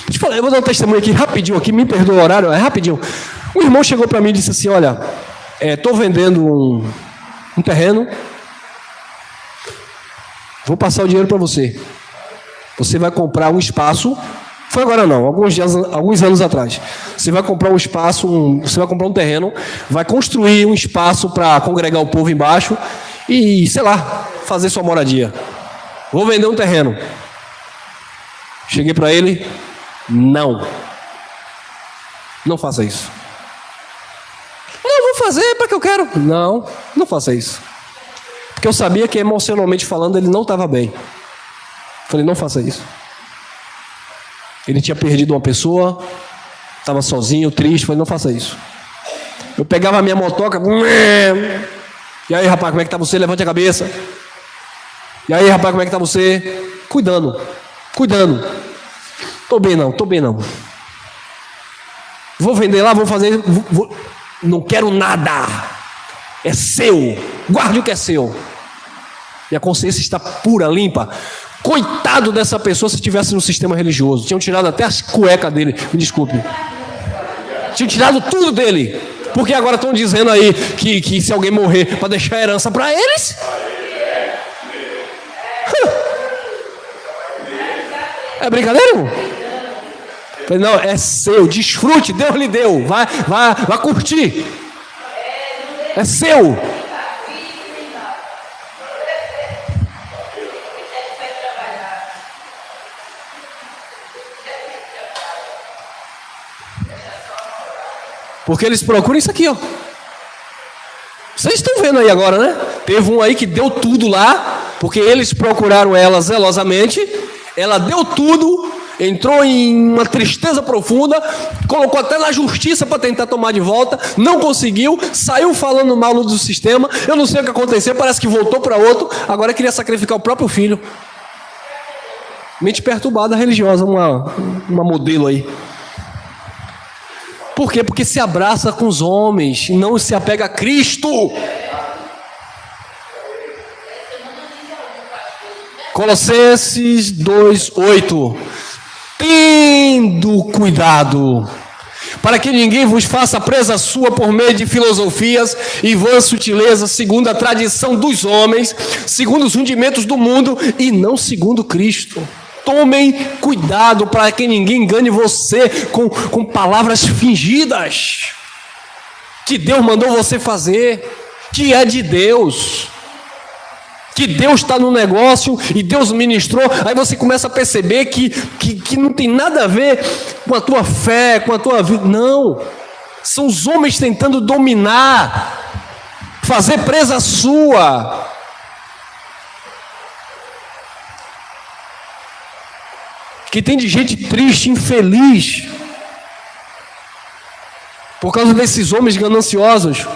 Deixa eu falar, eu vou dar um testemunho aqui rapidinho, me perdoa o horário, é rapidinho. Um irmão chegou para mim e disse assim: olha, estou vendendo um terreno, vou passar o dinheiro para você. Você vai comprar um espaço. Foi agora não, alguns anos atrás. Você vai comprar um espaço, você vai comprar um terreno, vai construir um espaço para congregar o povo embaixo e, sei lá, fazer sua moradia. Vou vender um terreno. Cheguei para ele, não faça isso. Não, vou fazer porque eu quero. Não faça isso. Porque eu sabia que emocionalmente falando ele não estava bem. Falei, não faça isso. Ele tinha perdido uma pessoa, estava sozinho, triste. Falei, não faça isso. Eu pegava a minha motoca. E aí, rapaz, como é que está você? Levante a cabeça. E aí, rapaz, como é que está você? Cuidando. Estou bem não. Vou vender lá, vou fazer. Não quero nada. É seu. Guarde o que é seu. Minha consciência está pura, limpa. Coitado dessa pessoa se estivesse no sistema religioso. Tinham tirado até as cuecas dele. Me desculpe. Tinham tirado tudo dele. Porque agora estão dizendo aí que se alguém morrer para deixar a herança para eles. É brincadeira, irmão? Falei, não, é seu. Desfrute. Deus lhe deu. Vai curtir. É seu. Porque eles procuram isso aqui, ó. Vocês estão vendo aí agora, né? Teve um aí que deu tudo lá, porque eles procuraram ela zelosamente. Ela deu tudo, entrou em uma tristeza profunda, colocou até na justiça para tentar tomar de volta, não conseguiu, saiu falando mal do sistema. Eu não sei o que aconteceu, parece que voltou para outro, agora queria sacrificar o próprio filho. Mente perturbada religiosa, uma modelo aí. Por quê? Porque se abraça com os homens, não se apega a Cristo. Colossenses 2:8. Tendo cuidado, para que ninguém vos faça presa sua por meio de filosofias e vãs sutilezas, segundo a tradição dos homens, segundo os rudimentos do mundo e não segundo Cristo. Tomem cuidado para que ninguém engane você com palavras fingidas, que Deus mandou você fazer, que é de Deus, que Deus está no negócio e Deus ministrou. Aí você começa a perceber que não tem nada a ver com a tua fé, com a tua vida. Não, são os homens tentando dominar, fazer presa sua. Que tem de gente triste, infeliz, por causa desses homens gananciosos.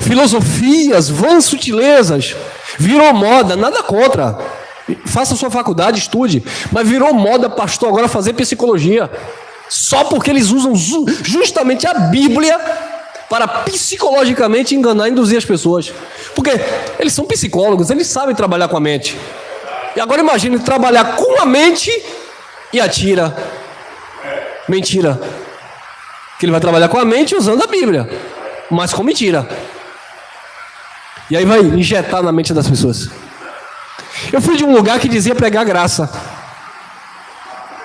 Filosofias, vãs sutilezas, virou moda, nada contra. Faça sua faculdade, estude, mas virou moda, pastor, agora fazer psicologia. Só porque eles usam justamente a Bíblia para psicologicamente enganar e induzir as pessoas. Porque eles são psicólogos, eles sabem trabalhar com a mente. E agora imagine trabalhar com a mente e atira. Mentira. Que ele vai trabalhar com a mente usando a Bíblia, mas com mentira. E aí vai injetar na mente das pessoas. Eu fui de um lugar que dizia pregar graça.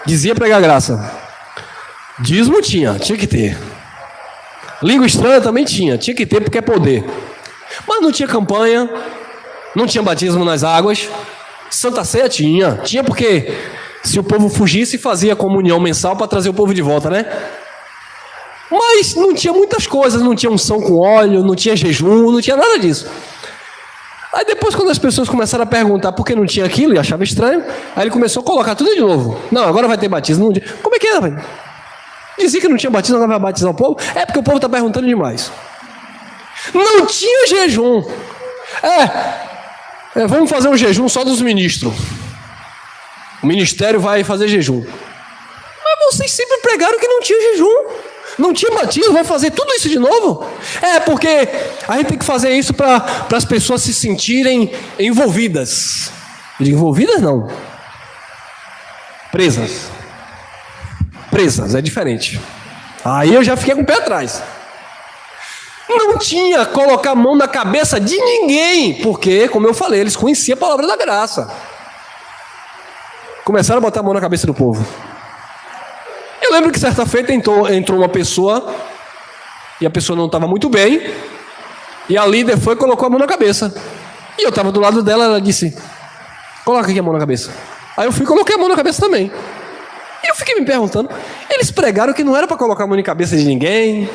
Dizia pregar graça. Dízimo tinha que ter. Língua estranha também tinha que ter porque é poder. Mas não tinha campanha, não tinha batismo nas águas. Santa Ceia tinha porque se o povo fugisse, fazia comunhão mensal para trazer o povo de volta, né? Mas não tinha muitas coisas, não tinha unção com óleo, não tinha jejum, não tinha nada disso. Aí depois, quando as pessoas começaram a perguntar por que não tinha aquilo, e achava estranho, aí ele começou a colocar tudo de novo. Não, agora vai ter batismo. Não... Como é que é, velho? Dizia que não tinha batismo, agora vai batizar o povo? É porque o povo está perguntando demais. Não tinha jejum. Vamos fazer um jejum só dos ministros. O ministério vai fazer jejum. Mas vocês sempre pregaram que não tinha jejum, não tinha batismo, vai fazer tudo isso de novo? Porque a gente tem que fazer isso para as pessoas se sentirem envolvidas. Eu digo, envolvidas não. Presas, é diferente. Aí eu já fiquei com o pé atrás. Não tinha colocar a mão na cabeça de ninguém, porque, como eu falei, eles conheciam a palavra da graça. Começaram a botar a mão na cabeça do povo. Eu lembro que certa feita entrou uma pessoa, e a pessoa não estava muito bem, e a líder foi e colocou a mão na cabeça. E eu estava do lado dela, ela disse, coloca aqui a mão na cabeça. Aí eu fui e coloquei a mão na cabeça também. E eu fiquei me perguntando, eles pregaram que não era para colocar a mão na cabeça de ninguém,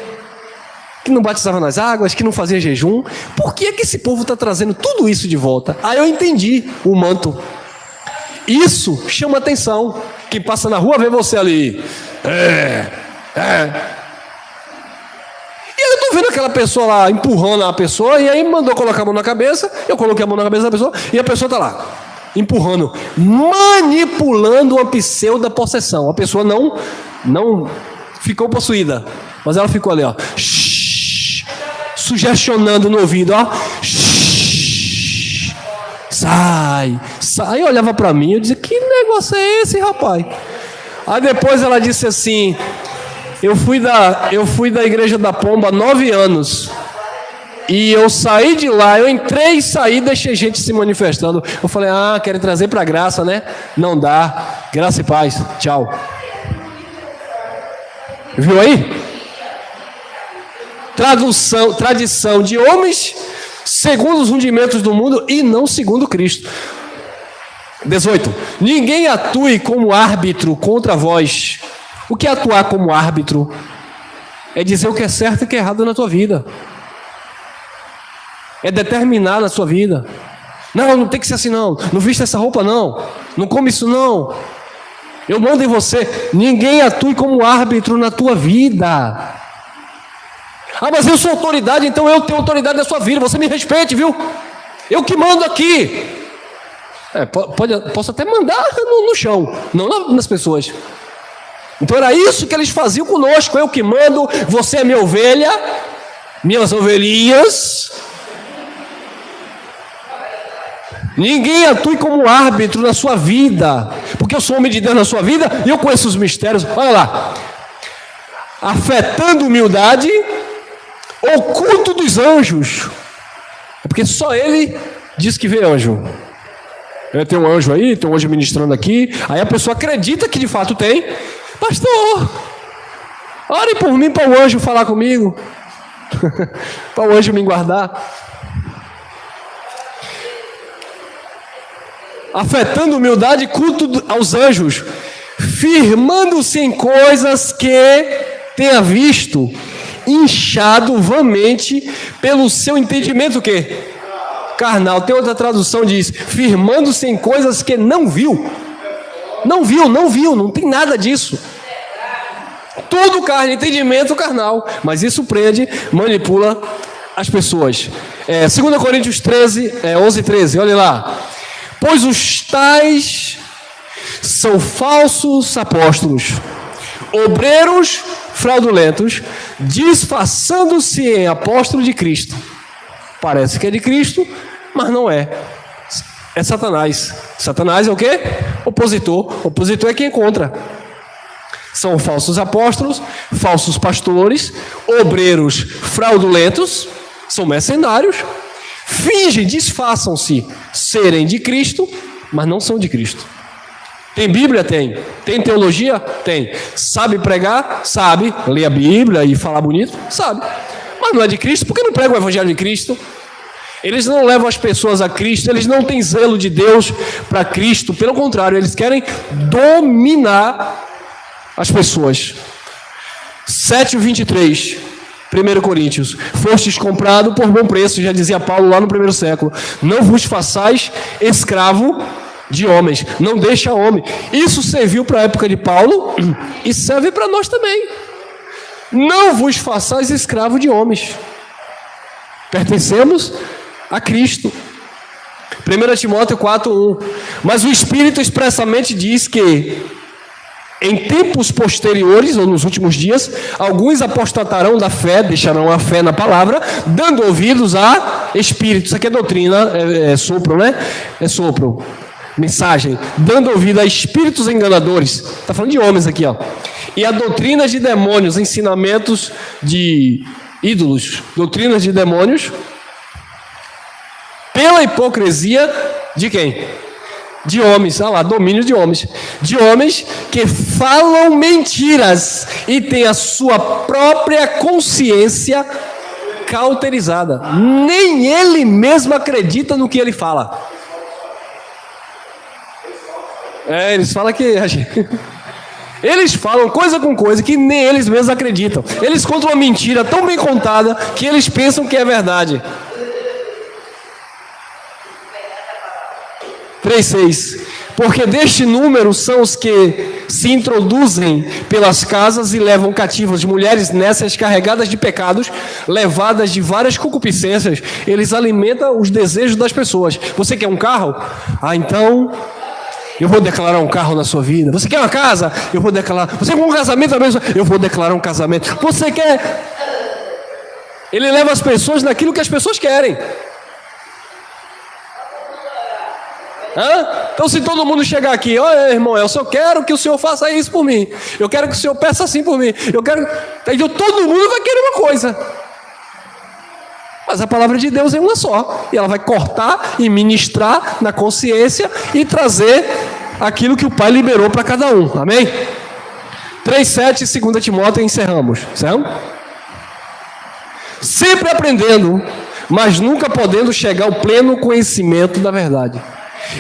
que não batizava nas águas, que não fazia jejum. Por que esse povo está trazendo tudo isso de volta? Aí eu entendi o manto. Isso chama atenção. Quem passa na rua vê você ali. E eu estou vendo aquela pessoa lá empurrando a pessoa, e aí mandou colocar a mão na cabeça. Eu coloquei a mão na cabeça da pessoa, e a pessoa está lá, empurrando, manipulando uma pseudo-possessão. A pessoa não ficou possuída, mas ela ficou ali, ó, sugestionando no ouvido, ó. Sai. Eu olhava para mim e eu dizia, que negócio é esse, rapaz? Aí depois ela disse assim, eu fui da igreja da Pomba há 9 anos, e eu saí de lá, eu entrei e saí, deixei gente se manifestando. Eu falei, querem trazer para graça, né? Não dá, graça e paz, tchau. Viu aí? Tradição de homens segundo os rudimentos do mundo e não segundo Cristo. 18. Ninguém atue como árbitro contra vós. O que é atuar como árbitro? é dizer o que é certo e o que é errado na tua vida. É determinar na sua vida. Não, não tem que ser assim não. Não vista essa roupa não. Não come isso não. Eu mando em você. Ninguém atue como árbitro na tua vida. Ah, mas eu sou autoridade, então eu tenho autoridade na sua vida. Você me respeite, viu? Eu que mando aqui. Posso até mandar no chão, não nas pessoas. Então era isso que eles faziam conosco. Eu que mando, você é minha ovelha, minhas ovelhinhas. Ninguém atue como árbitro na sua vida, porque eu sou homem de Deus na sua vida e eu conheço os mistérios. Olha lá, afetando humildade, oculto dos anjos. É porque só ele diz que vê anjo. Tem um anjo aí, tem um anjo ministrando aqui. Aí a pessoa acredita que de fato tem. Pastor, ore por mim para o anjo falar comigo. Para o anjo me guardar. Afetando humildade e culto aos anjos, firmando-se em coisas que tenha visto, inchado vãmente pelo seu entendimento o quê? Carnal. Tem outra tradução diz, firmando-se em coisas que não viu. Não viu, não tem nada disso. Tudo carne, entendimento carnal. Mas isso prende, manipula as pessoas. 2 Coríntios 11, 13, olha lá. Pois os tais são falsos apóstolos, obreiros fraudulentos, disfarçando-se em apóstolos de Cristo. Parece que é de Cristo, mas não é. É Satanás. Satanás é o quê? Opositor. Opositor é quem contra. São falsos apóstolos, falsos pastores, obreiros fraudulentos, são mercenários, fingem, disfarçam-se serem de Cristo, mas não são de Cristo. Tem Bíblia? Tem. Tem teologia? Tem. Sabe pregar? Sabe. Ler a Bíblia e falar bonito? Sabe. Mas não é de Cristo, porque não prega o Evangelho de Cristo. Eles não levam as pessoas a Cristo, eles não têm zelo de Deus para Cristo, pelo contrário, eles querem dominar as pessoas. 7:23, 1 Coríntios, fostes comprado por bom preço, já dizia Paulo lá no primeiro século, não vos façais escravo de homens, não deixa homem. Isso serviu para a época de Paulo e serve para nós também. Não vos façais escravo de homens, pertencemos a Cristo. 1 Timóteo 4:1, mas o Espírito expressamente diz que em tempos posteriores, ou nos últimos dias, alguns apostatarão da fé, deixarão a fé na palavra, dando ouvidos a espíritos. Isso aqui é doutrina, é sopro, né? É sopro, mensagem. Dando ouvido a espíritos enganadores. Está falando de homens aqui, ó. E a doutrinas de demônios, ensinamentos de ídolos, doutrinas de demônios, pela hipocrisia de quem? De homens, olha lá, domínio de homens. De homens que falam mentiras e têm a sua própria consciência cauterizada. Nem ele mesmo acredita no que ele fala. Eles falam que... Eles falam coisa com coisa que nem eles mesmos acreditam. Eles contam uma mentira tão bem contada que eles pensam que é verdade. 3:6, porque deste número são os que se introduzem pelas casas e levam cativas mulheres nessas carregadas de pecados, levadas de várias concupiscências. Eles alimentam os desejos das pessoas. Você quer um carro? Ah, então eu vou declarar um carro na sua vida. Você quer uma casa? Eu vou declarar. Você quer um casamento mesmo? Eu vou declarar um casamento. Você quer... Ele leva as pessoas naquilo que as pessoas querem. Então se todo mundo chegar aqui, olha irmão, eu só quero que o senhor faça isso por mim, eu quero que o senhor peça assim por mim, eu quero, então todo mundo vai querer uma coisa, mas a palavra de Deus é uma só, e ela vai cortar e ministrar na consciência e trazer aquilo que o Pai liberou para cada um, amém? 3:7, 2 Timóteo, encerramos, certo? Sempre aprendendo, mas nunca podendo chegar ao pleno conhecimento da verdade.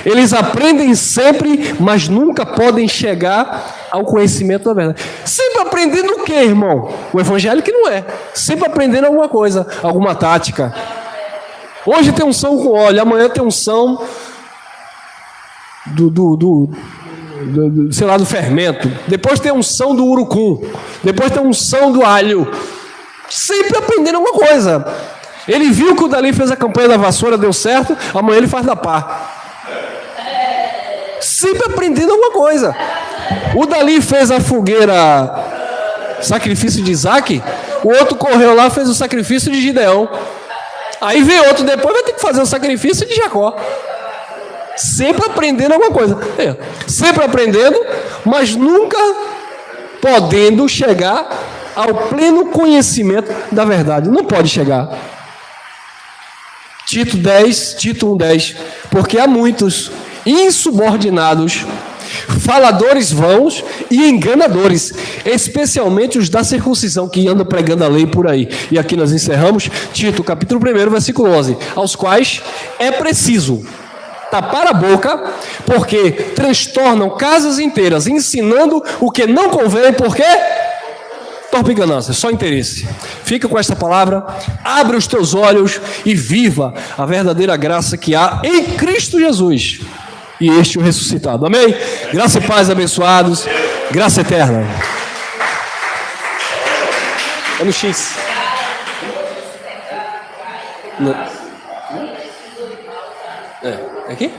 Eles aprendem sempre, mas nunca podem chegar ao conhecimento da verdade. Sempre aprendendo o quê, irmão? O evangelho que não é. Sempre aprendendo alguma coisa, alguma tática. Hoje tem unção com óleo, amanhã tem unção sei lá, do fermento. Depois tem unção do urucum. Depois tem unção do alho. Sempre aprendendo alguma coisa. Ele viu que o Dali fez a campanha da vassoura, deu certo, amanhã ele faz da pá. Sempre aprendendo alguma coisa. O Dali fez a fogueira, sacrifício de Isaac, o outro correu lá, fez o sacrifício de Gideão. Aí vem outro depois, vai ter que fazer o sacrifício de Jacó. Sempre aprendendo alguma coisa. Sempre aprendendo, mas nunca podendo chegar ao pleno conhecimento da verdade. Não pode chegar. Tito 1:10, porque há muitos insubordinados, faladores vãos e enganadores, especialmente os da circuncisão, que andam pregando a lei por aí. E aqui nós encerramos Tito, capítulo 1, versículo 11, aos quais é preciso tapar a boca, porque transtornam casas inteiras, ensinando o que não convém, porque torpe ganância, só interesse. Fica com esta palavra, abre os teus olhos e viva a verdadeira graça que há em Cristo Jesus e este o ressuscitado. Amém? Graça e paz, abençoados, graça eterna. É no X. É aqui?